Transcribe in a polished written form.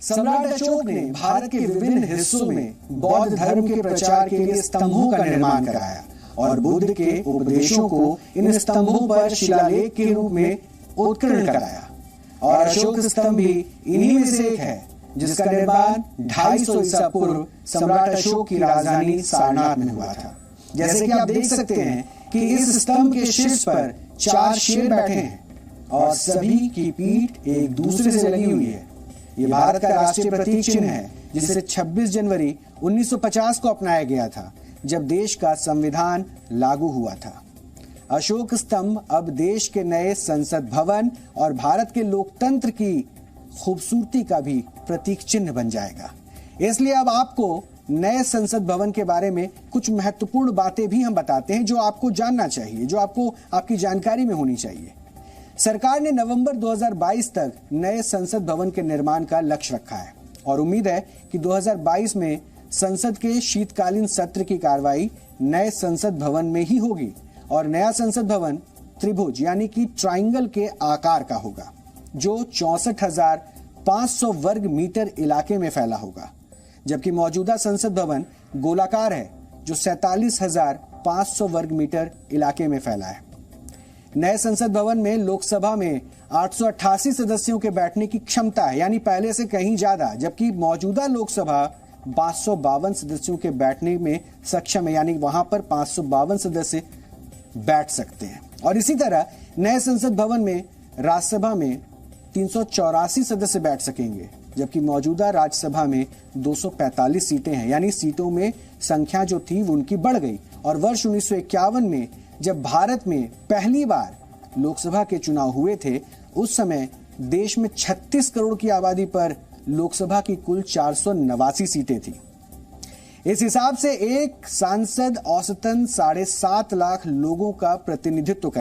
सम्राट अशोक ने भारत के विभिन्न हिस्सों में बौद्ध धर्म के प्रचार के लिए स्तंभों का निर्माण कराया और बुद्ध के उपदेशों को इन स्तंभों पर शिलालेख के रूप में उत्कीर्ण कराया। और अशोक स्तंभ भी इन्हीं में से एक है, जिसका निर्माण 250 ईसा पूर्व सम्राट अशोक की राजधानी सारनाथ में हुआ था। जैसे कि आप देख सकते हैं कि इस स्तंभ के शीर्ष पर 4 शेर बैठे हैं और सभी की पीठ एक दूसरे से लगी हुई है। ये भारत का राष्ट्रीय प्रतीक चिन्ह है, जिसे 26 जनवरी 1950 को अपनाया गया था, जब देश का संविधान लागू हुआ था। अशोक स्तंभ अब देश के नए संसद भवन और भारत के लोकतंत्र की खूबसूरती का भी प्रतीक चिन्ह बन जाएगा। इसलिए अब आपको नए संसद भवन के बारे में कुछ महत्वपूर्ण बातें भी हम बताते हैं, जो आपको जानना चाहिए, जो आपको आपकी जानकारी में होनी चाहिए। सरकार ने नवंबर 2022 तक नए संसद भवन के निर्माण का लक्ष्य रखा है और उम्मीद है कि 2022 में संसद के शीतकालीन सत्र की कार्रवाई नए संसद भवन में ही होगी और नया संसद भवन त्रिभुज यानी कि ट्रायंगल के आकार का होगा, जो 64,500 वर्ग मीटर इलाके में फैला होगा, जबकि मौजूदा संसद भवन गोलाकार है, जो 47,500 वर्ग मीटर इलाके में फैला है। नए संसद भवन में लोकसभा में 888 सदस्यों के बैठने की क्षमता है, यानी पहले से कहीं ज्यादा, जबकि मौजूदा लोकसभा 552 सदस्यों के बैठने में सक्षम है, यानी वहां पर 552 सदस्य बैठ सकते हैं। और इसी तरह नए संसद भवन में राज्यसभा में 384 सदस्य बैठ सकेंगे, जबकि मौजूदा राज्यसभा में 245 सीटें हैं, यानी सीटों में संख्या जो थी वो उनकी बढ़ गई। और वर्ष 1951 में जब भारत में पहली बार लोकसभा के चुनाव हुए थे, उस समय देश में 36 करोड़ की आबादी पर लोकसभा की कुल 489 सीटें थी। इस हिसाब से एक सांसद औसतन 7.5 लाख लोगों का प्रतिनिधित्व